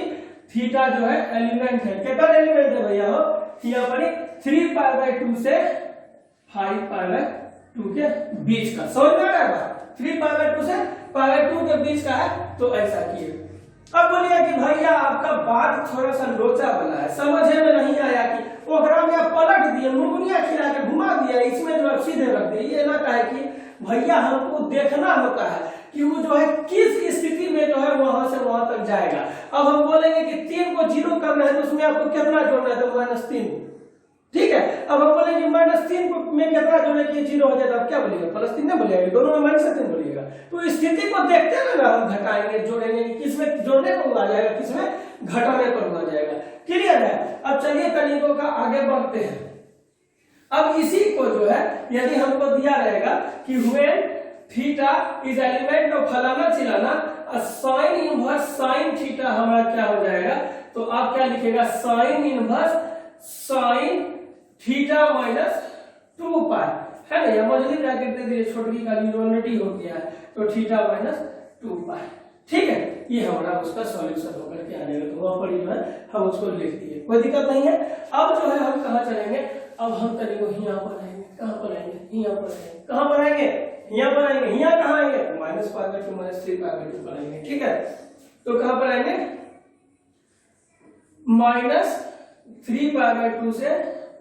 थीटा जो है एलिमेंट है, कितना एलिमेंट है भैया हो, यहाँ पर 3 पाई बाय 2 से 5 पाई बाय 2 के बीच का, समझ में आ रहा है, 3 पाई बाय 2 से पाई बाय 2 के बीच का है, तो ऐसा किए। अब बोलिए कि भैया आपका बात थोड़ा सा लोचा बना है, समझे में नहीं आया कि ओकरा में आप पलट दिए, मुंगनिया खिला के घुमा दिया, इसमें जो सीधे रख दिए, ये ना कहे कि भैया हमको देखना होता है कि वो जो है किस स्थिति में जो है वहां से वहां तक जाएगा। अब हम बोलेंगे कि 3 को 0 करना है तो उसमें आपको कितना जोड़ना है, तो -3, ठीक है। अब हम बोलेंगे -3 को में कितना जोड़े कि 0 हो जाए, तो आप क्या बोलिएगा, +3 ना बोलिएगा, दोनों में -3 बोलिएगा। तो स्थिति को देखते हुए ना हम घटाएंगे जोड़ेंगे, किसमें जोड़ने को आ जाएगा, किसमें घटाने पर आ जाएगा, क्लियर है। अब चलिए तरीकों का आगे बढ़ते हैं। अब इसी को जो है यदि हमको दिया रहेगा कि when theta is element of फलाना चिलाना, साइन इनवर्स साइन थीटा हमारा क्या हो जाएगा, तो आप क्या लिखेगा, sign inverse sine theta minus 2 पाई, है ना, या मझली ब्रैकेट दे दिए, छोटी का यूनिटी हो गया है, तो थीटा माइनस 2 पाई, ठीक है। ये हमारा उसका सॉल्यूशन होकर के आ जाएगा, तो वहां पर जो है हम उसको लिख दिए, कोई दिक्कत नहीं है। अब जो है हम कहाँ चलेंगे, अब हम तरीको यहाँ पर आएंगे, कहाँ पर आएंगे, यहाँ पर आएंगे, कहाँ पर आएंगे, यहाँ पर आएंगे, यहाँ कहाँ आएंगे, -π/2 -3 π/2 पर आएंगे, ठीक है। तो कहाँ पर आएंगे, -3 π/2 से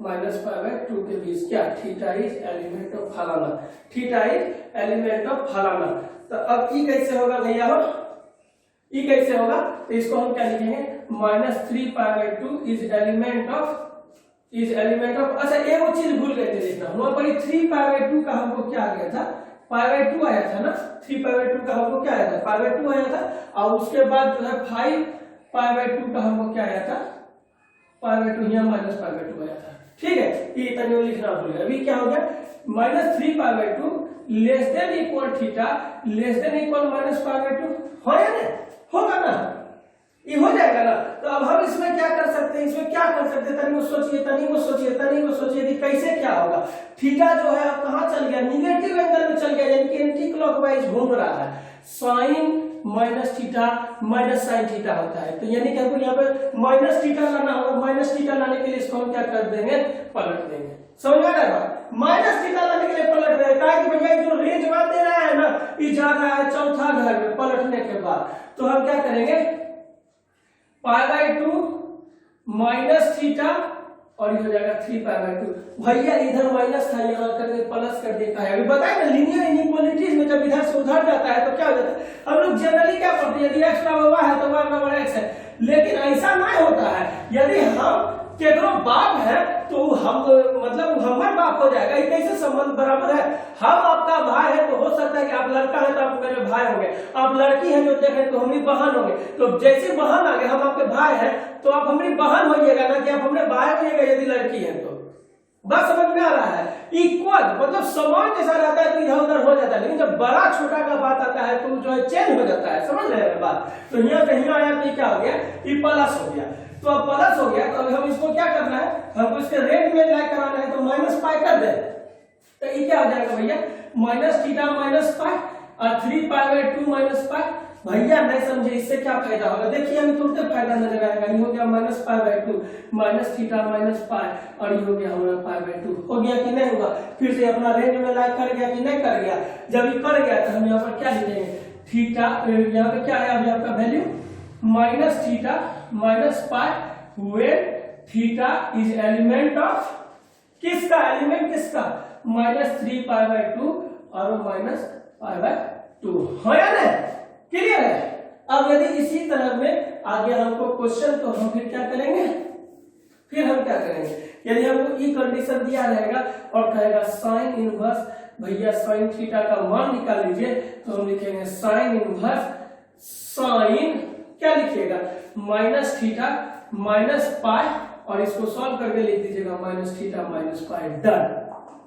-π/2 के बीच, क्या, थीटा इज एलिमेंट ऑफ फलाना, थीटा इज एलिमेंट ऑफ फलाना। तो अब ये कैसे होगा भैया, हो ये कैसे होगा, तो इसको हम क्या लिखेंगे, -3 π/2 इज एलिमेंट ऑफ अच्छा एक चीज भूल गए थे लिखना, वहां पर 3 π/2 का हमको क्या आ गया था, π/2 आया था ना, 3 π/2 का हमको क्या आया था, π/2 आया था, और उसके बाद जो है 5 π/2 का हमको क्या आया था, π/2 यहाँ -π/2 आया था, ठीक है। ये इतना लिखना भूल गए। अभी क्या हो गया, -3 π/2 less than equal theta less than equal -π/2, हो या नहीं, होगा ना, ये हो जाएगा ना। तो अब हम इसमें क्या कर सकते हैं, इसमें क्या कर सकते हैं, तनी वो सोचिए, तनी वो सोचिए, तनी वो सोचिए कि कैसे क्या होगा। थीटा जो है अब कहाँ चल गया, निगेटिव एंगल में चल गया, यानी कि एंटी क्लॉकवाइज घूम रहा है, sine minus theta minus sine theta होता है, तो यानी कि हमको यहाँ पे माइनस थीटा लाना होगा, माइनस थीटा लाने के लिए इसको हम क्या कर देंगे, पलट देंगे, समझ में आ रहा है, माइनस थीटा लाने के लिए पलट रहे हैं, कि भैया जो रेंज मान दे रहा है ना, ये जा रहा है चौथा घर में पलटने के बाद, तो हम क्या करेंगे, π/2 माइनस थीटा और ये हो जाएगा 3 π/2। भैया इधर माइनस था, यहाँ करके प्लस कर देता है, अभी बताए ना लीनियर इनइक्वालिटीज में जब इधर से उधर जाता है तो क्या हो जाता है, हम लोग जनरली क्या पढ़ते हैं, यदि x बराबर y है तो y बराबर x है, लेकिन ऐसा नहीं होता है। यदि हम केकरो बाप है तो हम मतलब हमारे बाप हो जाएगा, ये कैसे संबंध बराबर है, हम आपका भाई है तो हो सकता है कि आप लड़का है तो आप मेरे भाई होंगे, आप लड़की है जो देखें तो हमारी बहन होंगे, तो जैसे बहन आ गए हम आपके भाई हैं तो आप हमारी बहन होइएगा ना कि आप हमारे भाई होइएगा यदि लड़की है तो, बात समझ में आ रहा है। इक्वल मतलब समान जैसा रहता है तो इधर उधर हो जाता है, लेकिन जब बड़ा छोटा का बात आता है तो जो है चेंज हो जाता है, समझ रहे हैं बात। तो यहाँ कहीं आया तो क्या हो गया, ये प्लस हो गया, तो अब प्लस हो गया तो अभी हम इसको क्या करना है, हमको इसके रेट में लाइक कराना है, तो -π कर दे, तो ये क्या हो जाएगा भैया, -θ -π और 3 π/2 -π। भैया नहीं समझे इससे क्या फायदा होगा, देखिए हमें तुरंत फायदा नजर आएगा, ये हो गया -π/2 -θ -π और ये हो गया हमारा π/2, हो गया कि नहीं होगा, फिर से अपना रेंज में लाइक कर गया कि नहीं कर गया। जब ये कर गया तो हम यहाँ पर क्या लिखेंगे, थीटा, यहाँ पे क्या है अभी आपका value -θ -π when theta is element of किसका, एलिमेंट किसका, -3 π/2 और -π/2, हो या नहीं, क्लियर है। अब यदि इसी तरह में आगे हमको क्वेश्चन तो हम फिर क्या करेंगे, फिर हम क्या करेंगे, यदि हमको ई कंडीशन दिया रहेगा और कहेगा साइन इनवर्स, भैया साइन थीटा का मान निकाल लीजिए, तो हम लिखेंगे साइन इनवर्स साइन, क्या लिखिएगा, -θ -π और इसको सॉल्व करके लिख दीजिएगा -θ -π, डन,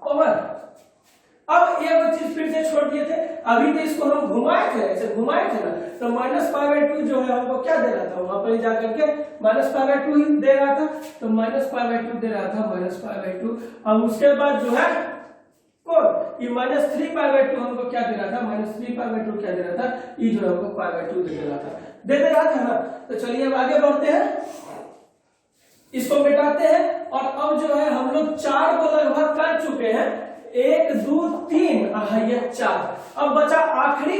ओवर। अब एक चीज फिर से छोड़ दिए थे, अभी तो इसको हम घुमाए थे, ऐसे घुमाए थे ना, तो -π/2 जो है हमको क्या दे रहा था, वहां पर जाकर के -π/2 ही दे रहा था, तो -π/2 दे रहा था, -π/2। अब उसके बाद जो है कौन ये -3π/2 हमको क्या दे रहा था, -3π/2 क्या दे रहा था, ये जो हमको π/2 दे रहा था, दे रहा था ना। तो चलिए अब आगे बढ़ते हैं, इसको मिटाते हैं और अब जो है हम लोग 4 को लगभग कर चुके हैं, 1 2 3 ये 4। अब बचा आखिरी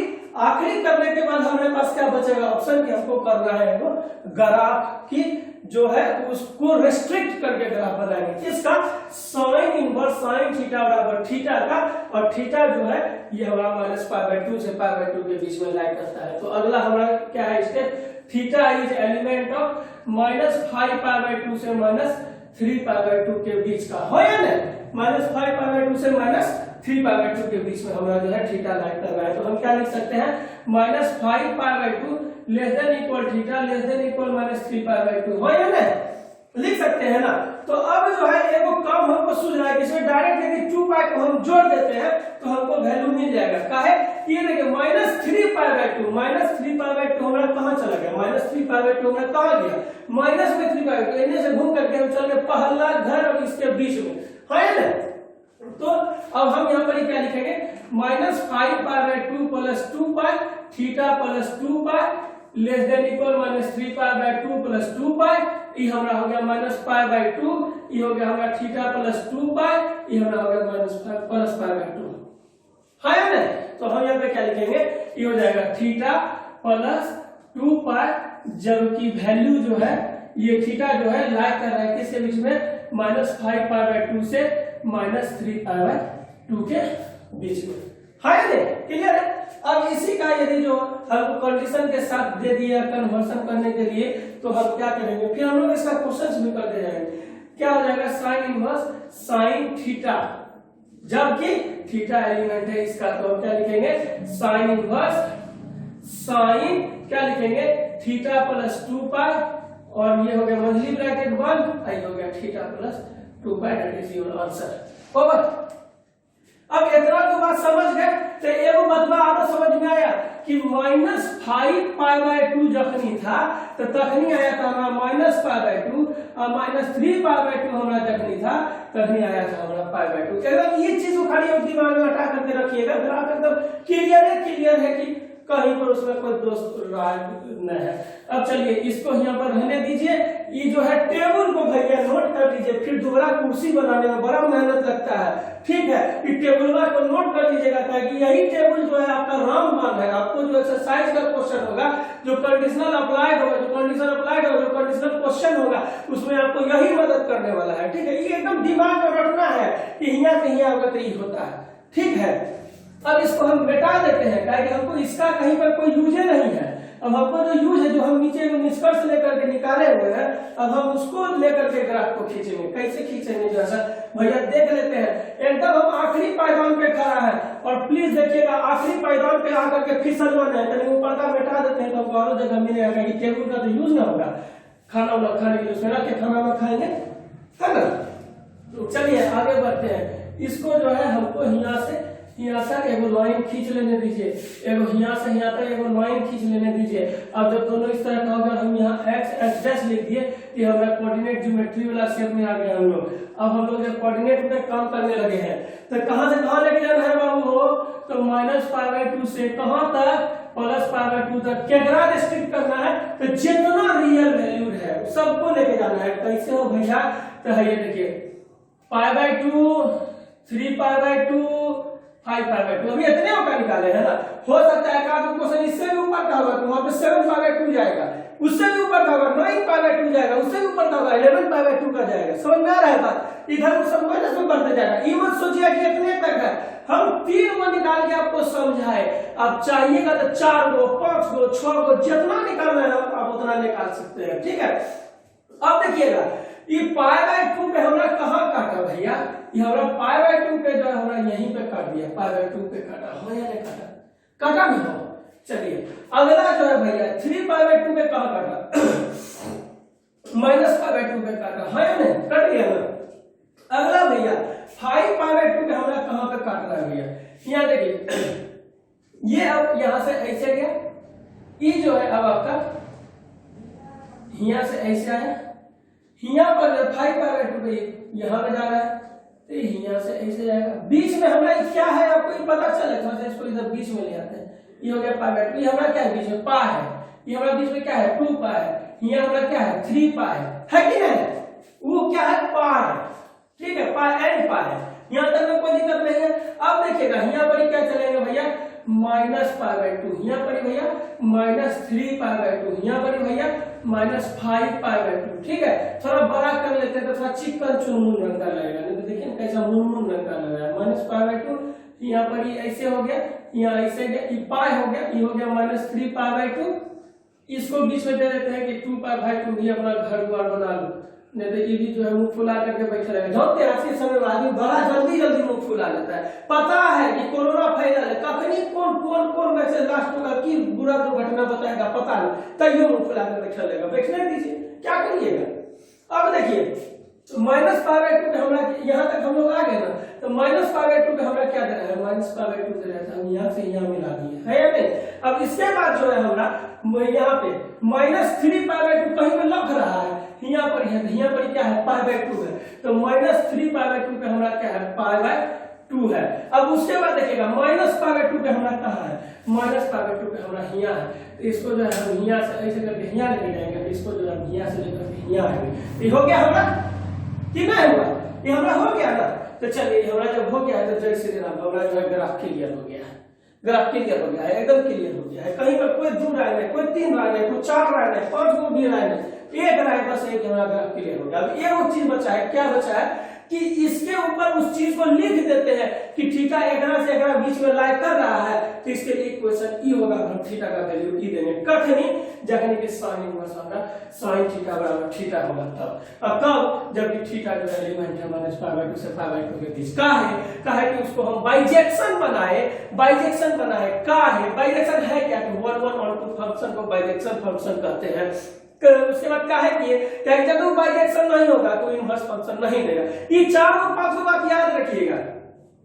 करने के बाद हमारे पास क्या बचेगा ऑप्शन की, हमको करना है वो ग्राफ की जो है उसको रेस्ट्रिक्ट करके ग्राफ बनाएंगे, इसका साइन इनवर्स साइन थीटा बराबर थीटा का, और थीटा जो है ये हमारा -π/2 से π/2 के बीच में लाई करता है। तो अगला हमारा क्या है step, theta is element of -5π/2 से -3π/2 के बीच का हो या नहीं, -5π/2 से -3π/2 के बीच में हमारा जो है थीटा लाई कर रहा है। तो हम क्या लिख सकते हैं, -5π/2 less than equal theta less than equal -3π/2 हो या नहीं, लिख सकते हैं ना। तो अब जो है एगो काम हमको सूझ रहा है, इसमें डायरेक्ट यदि 2π को हम जोड़ देते हैं तो हमको वैल्यू मिल जाएगा, काहे ये देखिए -3π/2 हमारा कहां चला गया, -3π/2 हमारा कहां गया, माइनस में 3π/2 इन्हें से घूम करके हम चल गए पहला घर और इसके बीच में है ना। तो अब हम यहाँ पर क्या लिखेंगे, -5π/2 + 2π थीटा + 2π लेस देन इक्वल -3π/2 + 2π, ये हमारा हो गया -π/2, ये हो गया हमारा थीटा + 2π, ये हमारा हो गया -π/2 है ना। तो हम यहाँ पे क्या लिखेंगे, ये हो जाएगा थीटा + 2π, जबकि वैल्यू जो है ये थीटा जो है लाई कर रहा है किसके बीच में, -5π/2 से -3π/2 के बीच में है ना, क्लियर है। अब इसी का यदि जो हमको कंडीशन के साथ दे दिया कन्वर्शन करने के लिए, तो हम क्या करेंगे, फिर हम लोग इसका क्वेश्चन भी करते जाएंगे, क्या हो जाएगा साइन इनवर्स साइन थीटा, जबकि थीटा एलिमेंट है इसका, तो हम क्या लिखेंगे साइन इनवर्स साइन क्या लिखेंगे थीटा + 2π, और ये हो गया मंथली ब्रैकेट 1, आई हो गया theta + 2π, that is your answer. Over. अब इतना तो बात समझ गए, तो एगो बतवा आरो समझ में आया कि -5π/2 जखनी था तो तखनी आया था हमारा -π/2 और -3π/2 हमारा जखनी था तखनी आया था हमारा π/2। एकदम ये चीज को खाली और दिमाग में हटा करके रखिएगा, ग्राफ एकदम क्लियर है कि कहीं पर उसमें कोई दोष न है। अब चलिए इसको यहाँ पर रहने दीजिए, ये जो है टेबल को भैया नोट कर लीजिए, फिर दोबारा कुर्सी बनाने में बड़ा मेहनत लगता है, ठीक है। ये टेबल को नोट कर लीजिएगा ताकि यही टेबल जो है आपका रामबाण है, आपको जो एक्सरसाइज का क्वेश्चन होगा, जो कंडीशनल अप्लाइड होगा, जो कंडीशनल क्वेश्चन होगा, उसमें आपको यही मदद करने वाला है, ठीक है। ये एकदम दिमाग में रखना है कि यहाँ से यहाँ होगा तो ये होता है, ठीक है। अब इसको हम मिटा देते हैं, क्योंकि हमको इसका कहीं पर कोई यूज नहीं है। अब हमको जो यूज है, जो हम नीचे में निष्कर्ष लेकर के निकाले हुए हैं, अब हम उसको लेकर के ग्राफ को खींचेंगे। कैसे खींचेंगे जो है भैया देख लेते हैं। एकदम हम आखिरी पायदान पे खड़ा है, और प्लीज देखिएगा आखिरी पायदान पे आकर के फिसलना है, तो ऊपर का मिटा देते हैं तो हमको और जगह मिलेगा, कि टेबल का तो यूज ना होगा, खाना वाला खाने के लिए उसमें रख के खाना में खाएंगे, है ना। तो चलिए आगे बढ़ते हैं। इसको जो है हमको यहाँ से एगो लाइन खींच लेने दीजिए, एगो यहाँ से यहाँ तक एगो लाइन खींच लेने दीजिए। अब जब दोनों इस तरह का होगा, हम यहाँ x डैश लिख दिए कि हमारा कोऑर्डिनेट ज्योमेट्री वाला शेप में आ गया हम लोग। अब हम लोग जब कोऑर्डिनेट पे काम करने लगे हैं, तो कहाँ से कहाँ लेके जाना है बाबू हो, तो -π/2 से कहाँ तक, +π/2 तक। क्या रिस्ट्रिक्ट करना है, तो जितना रियल वैल्यू है सबको लेके जाना है। कैसे हो भैया, तो ये देखिए π/2 3π/2 5π/2, अभी इतने का निकाले है ना। हो सकता है का क्वेश्चन इससे भी ऊपर का होगा, तो वहां पे 7π/2 जाएगा, उससे भी ऊपर का होगा 9π/2 जाएगा, उससे भी ऊपर का होगा 11π/2 का जाएगा। समझ में आ रहा है बात, इधर सब माइनस में बढ़ते जाएगा। ये मत सोचिए कि इतने तक है, हम 3 को निकाल के आपको समझाए। अब चाहिएगा तो 4 को 5 को 6 को जितना निकालना है आप उतना निकाल सकते हैं, ठीक है। अब देखिएगा ये π/2 पे हमरा कहाँ काटा भैया, ये हमरा π/2 पे जो है हमरा यहीं पे काट दिया, π/2 पे काटा हो या नहीं काटा, काटा नहीं हो। चलिए अगला जो है भैया 3π/2 पे कहाँ काटा, -π/2 पे काटा है या नहीं, कट गया ना। अगला भैया 5π/2 पे हमरा कहाँ पे काट रहा है भैया, यहाँ देखिए ये अब यहाँ से ऐसे गया, ये जो है अब आपका यहाँ से ऐसे आया, यहाँ पर 5π/2 पे यहाँ पे जा रहा है, तो यहाँ से ऐसे जाएगा, बीच में हमारा क्या है आपको पता चले, थोड़ा सा इसको इधर बीच में ले आते हैं। ये हो गया पाई बाय 2, ये हमारा क्या है बीच में पाई है, ये हमारा बीच में क्या है 2 पाई है, ये हमारा क्या है 3 पाई है कि नहीं, वो क्या है पाई है, ठीक है, पाई एंड पाई है, यहाँ तक में कोई दिक्कत नहीं है। अब देखिएगा यहाँ पर क्या चलेगा भैया माइनस पाई बाय 2, यहाँ पर भैया माइनस 3 पाई बाय 2, यहाँ पर भैया माइनस 5 पाई बाय 2, ठीक है। थोड़ा बड़ा कर लेते हैं तो थोड़ा चिकन चुनमुन रंग का लगेगा, नहीं तो देखिए कैसा मुनमुन रंग का लग रहा है। माइनस पाई बाय 2, यहाँ पर ये ऐसे हो गया, यहाँ ऐसे गया, ये पाई हो गया, ये हो गया माइनस 3 पाई बाय 2, इसको बीच में दे देते हैं कि 2 पाई बाय 2 भी अपना घर द्वार बना लो, नहीं तो ये भी जो है मुंह फुला करके बैठा रहेगा। जानते हैं आज के समय में आदमी बड़ा जल्दी मुंह फुला लेता है, पता है कि कोरोना फैला है, कखनी कौन वैसे लास्ट होगा कि बुरा दुर्घटना बताएगा पता नहीं, तैयो मुंह फुला कर बैठा रहेगा, बैठने दीजिए, क्या करिएगा। अब देखिए माइनस पाई बाय 2 पे हमरा यहाँ तक हम लोग आ गए ना, तो माइनस पाई बाय 2 पे हमरा क्या दे रहा है, माइनस पाई बाय 2 दे रहा है, हम यहाँ से यहाँ मिला दिए है या नहीं। अब इसके बाद जो है हमरा यहाँ पे माइनस 3 पाई बाय 2 कहीं पे लग रहा है, यहाँ पर है, यहाँ पर क्या है पाई बाय 2 है, तो माइनस 3 पाई बाय 2 पे हमरा क्या है पाई बाय 2 है। अब उसके बाद देखिएगा माइनस पाई बाय 2 पे हमरा कहाँ है, माइनस पाई बाय 2 पे हमरा यहाँ है, तो इसको जो है हम यहाँ से ऐसे करके यहाँ लेके जाएंगे, इसको जो है यहाँ से लेकर यहाँ आएंगे, ये हो गया हमरा कि नहीं हुआ, ये हमरा हो गया ना। तो चलिए हमरा जब हो गया तो जय श्री राम, हमरा जो है ग्राफ क्लियर हो गया है, ग्राफ क्लियर हो गया है, एकदम क्लियर हो गया है, कहीं पर कोई 2 राय नहीं, कोई 3 राय नहीं, कोई 4 राय नहीं, 5 गो भी राय नहीं, एक राय बस एक हमारा ग्राफ क्लियर हो गया। अब एक चीज बचा है, क्या बचा है कि इसके ऊपर उस चीज को लिख देते हैं कि थीटा एकरा से एकरा बीच में लाई कर रहा है, तो इसके लिए इक्वेशन ई होगा, हम थीटा का वैल्यू ई देंगे कखनी जखनी कि sin इनवर्स होगा sin थीटा बराबर थीटा होगा तब। अब कब, जब थीटा जो एलिमेंट है माइनस पाई बाय 2 से पाई बाय 2 के बीच का है कि उसको हम बाइजेक्शन बनाए, का है बाइजेक्शन है क्या कि 1 1 और 2 फंक्शन को बाइजेक्शन फंक्शन कहते हैं। उसके बाद क्या है कि जब वो बाइजेक्शन नहीं होगा तो इनवर्स फंक्शन नहीं देगा। ये 4 और 5 बात याद रखिएगा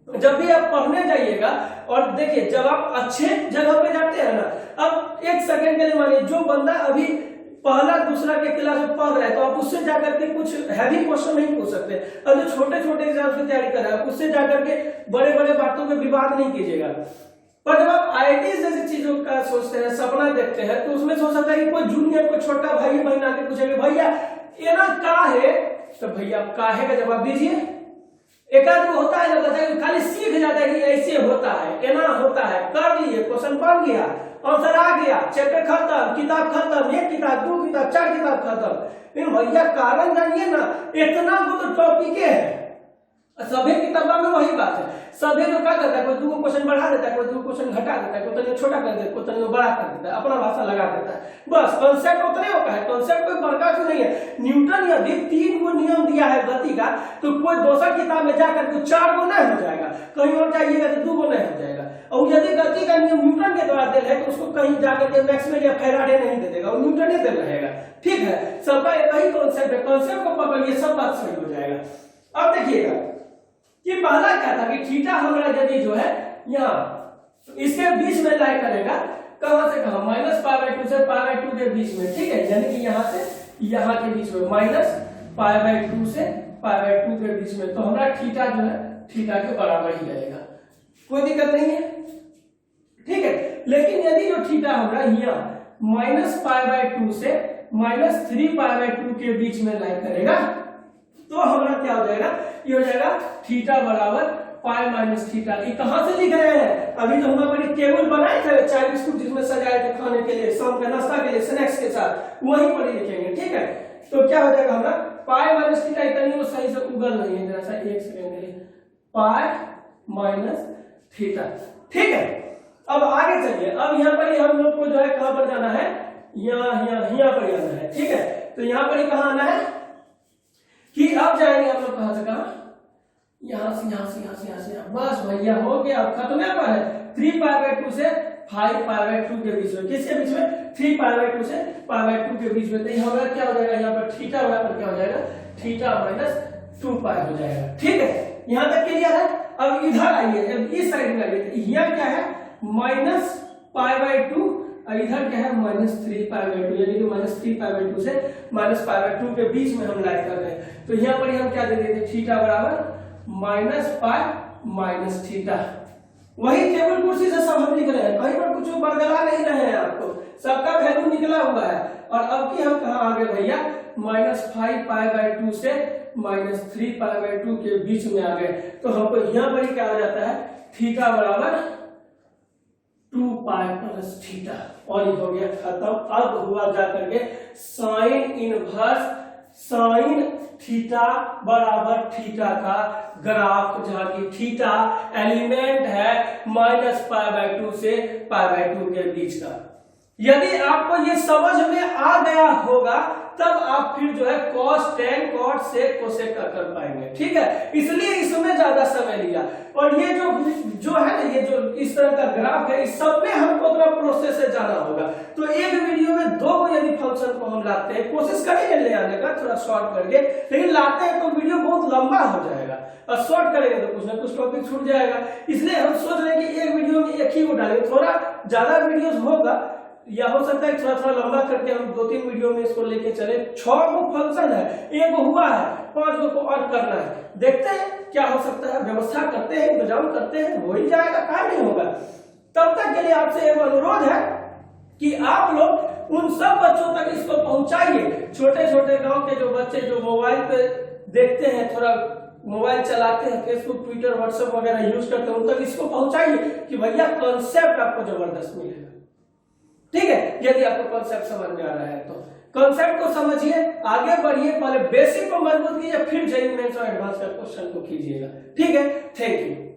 जब भी आप पढ़ने जाइएगा। और देखिए जब आप अच्छे जगह पे जाते हैं ना, अब एक सेकंड के लिए मानिए जो बंदा अभी पहला दूसरा के क्लास में पढ़ रहा है तो आप उससे जाकर के कुछ हैवी क्वेश्चन नहीं पूछ सकते, और जो छोटे छोटे एग्जाम की तैयारी कर रहे हैं उससे जाकर के बड़े बड़े बातों में विवाद नहीं कीजिएगा। पर जब आप आईआईटी जैसी चीजों का सोचते हैं, सपना देखते हैं, तो उसमें सोच सकता है कि कोई जूनियर कोई छोटा भाई बहन आके पूछेंगे भैया ये ना का है, तो भैया आप काहे का जवाब दीजिए। एक आदमी होता है ना बताइए खाली सीख जाता है कि ऐसे होता है, एना होता है, कर लिए क्वेश्चन बन गया, आंसर आ गया, चैप्टर खत्म, किताब खत्म, 1 किताब 2 किताब 4 किताब खत्म। लेकिन भैया कारण जानिए ना, इतना वो तो टॉपिक है, सभी किताबों में वही बात है। सभी जो क्या करता है, कोई 2 क्वेश्चन बढ़ा देता है, कोई 2 क्वेश्चन घटा देता है, कोई छोटा कर देता है, कोई बड़ा कर देता है, अपना भाषा लगा देता है, बस कॉन्सेप्ट उतने होता है। कॉन्सेप्ट कोई बड़का चीज नहीं है। न्यूटन यदि 3 गो नियम दिया है गति का, तो कोई दूसरा किताब में जाकर के 4 गो नहीं हो जाएगा, कहीं और जाइएगा तो 2 गो नहीं हो जाएगा। और यदि गति का नियम न्यूटन के द्वारा दिया है तो उसको कहीं जाकर के मैक्सवेल या फैराडे नहीं दे देगा, और न्यूटन ही दे रहेगा। ठीक है, सबका एक ही कॉन्सेप्ट है, कॉन्सेप्ट को पकड़िए सब बात सही हो जाएगा। अब देखिएगा कि पहला क्या था कि थीटा हमारा यदि जो है यहाँ इसके बीच में लाई करेगा, कहां से कहां, माइनस पाई बाय 2 से पाई बाय 2 के बीच में, ठीक है, यानी कि यहाँ से यहाँ के बीच में माइनस पाई बाय 2 से पाई बाय 2 के बीच में, तो हमारा थीटा जो है थीटा के बराबर ही रहेगा, कोई दिक्कत नहीं है। ठीक है, लेकिन यदि जो थीटा हमारा यहाँ माइनस पाई बाय 2 से माइनस 3 पाई बाय 2 के बीच में लाई करेगा, तो हमारा क्या हो जाएगा, ये हो जाएगा थीटा बराबर पाई माइनस थीटा। ये कहां से लिख रहे हैं, अभी तो हम अपनी टेबल बनाए थे 4 बिस्कुट जिसमें सजाए थे खाने के लिए, शाम के नाश्ता के लिए, स्नैक्स के साथ, वहीं पर ही लिखेंगे। ठीक है, तो क्या हो जाएगा हमारा पाई माइनस थीटा, इतनी वो सही से उगल नहीं है, जरा सा 1 सेकंड के लिए, पाई माइनस थीटा। ठीक है, अब आगे चलिए, अब यहाँ पर हम लोग को जो है कहां पर जाना है, यहाँ पर जाना है। ठीक है, तो यहाँ पर कहां आना है कि अब जाएंगे हम लोग कहां से कहां, यहाँ से, बस भैया हो गया, अब खत्म पर है। 3 पाई बाय 2 से 5 पाई बाय 2 के बीच में, किसके बीच में, 3 पाई बाय 2 से पाई बाय 2 के बीच में, तो यहाँ क्या हो जाएगा, यहाँ पर थीटा बराबर क्या हो जाएगा, थीटा माइनस 2 पाई हो जाएगा। ठीक है, यहाँ तक क्लियर है। अब इधर आइए, जब इस साइड में आइए, यहाँ क्या है माइनस पाई बाय 2, और इधर क्या है माइनस 3 पाई बाय 2, यानी कि माइनस 3 पाई बाय 2 से माइनस पाई बाय 2 के बीच में हम लाइन कर रहे हैं। तो यहाँ पर हम क्या दे देते, थीटा बराबर माइनस पाई माइनस थीटा। वही टेबल कुर्सी से सब हम लिख रहे हैं, कहीं पर कुछ बरगला नहीं रहे हैं, आपको सबका वैल्यू निकला हुआ है। और अब की हम कहाँ आ गए भैया, -5 π/2 से -3 π/2 के बीच में आ गए। तो हमको यहाँ पर क्या हो जाता है, थीटा बराबर 2π + थीटा, और ये हो गया खत्म। अब हुआ जा करके साइन इनवर्स साइन थीटा बराबर थीटा का ग्राफ, जहां की थीटा एलिमेंट है -π/2 से π/2 के बीच का। यदि आपको ये समझ में आ गया होगा तब आप फिर जो है cos tan cot sec cosec का कर पाएंगे, ठीक है। इसलिए इसमें ज्यादा समय लिया। और ये जो है ना, ये जो इस तरह का ग्राफ है, इस सब में हमको थोड़ा प्रोसेस से जाना होगा। तो एक वीडियो में 2 को यदि फंक्शन को हम लाते हैं, कोशिश करेंगे ले आने का थोड़ा शॉर्ट करके, लेकिन लाते हैं तो वीडियो बहुत लंबा हो जाएगा, और शॉर्ट करेंगे तो कुछ ना कुछ टॉपिक छूट जाएगा। इसलिए हम सोच रहे हैं कि एक वीडियो में एक ही को डालेंगे। थोड़ा ज्यादा वीडियोस होगा, या हो सकता है थोड़ा थोड़ा लंबा करके हम 2-3 वीडियो में इसको लेके चले। 6 को फंक्शन है, 1 हुआ है, 5 को और करना है। देखते हैं क्या हो सकता है, व्यवस्था करते हैं, इंतजाम करते हैं, हो ही जाएगा, काम नहीं होगा। तब तक के लिए आपसे एक अनुरोध है कि आप लोग उन सब बच्चों तक इसको पहुंचाइए। छोटे छोटे गांव के जो बच्चे जो मोबाइल पे देखते हैं, थोड़ा मोबाइल चलाते हैं, फेसबुक ट्विटर व्हाट्सएप वगैरह यूज करते हैं, उन तक इसको पहुंचाइए कि भैया कॉन्सेप्ट आपको जबरदस्त मिलेगा, ठीक है। यदि आपको कॉन्सेप्ट समझ में आ रहा है तो कॉन्सेप्ट को समझिए, आगे बढ़िए, पहले बेसिक को मजबूत कीजिए, फिर जेईई मेंस और एडवांस का क्वेश्चन को कीजिएगा, ठीक है। Thank you.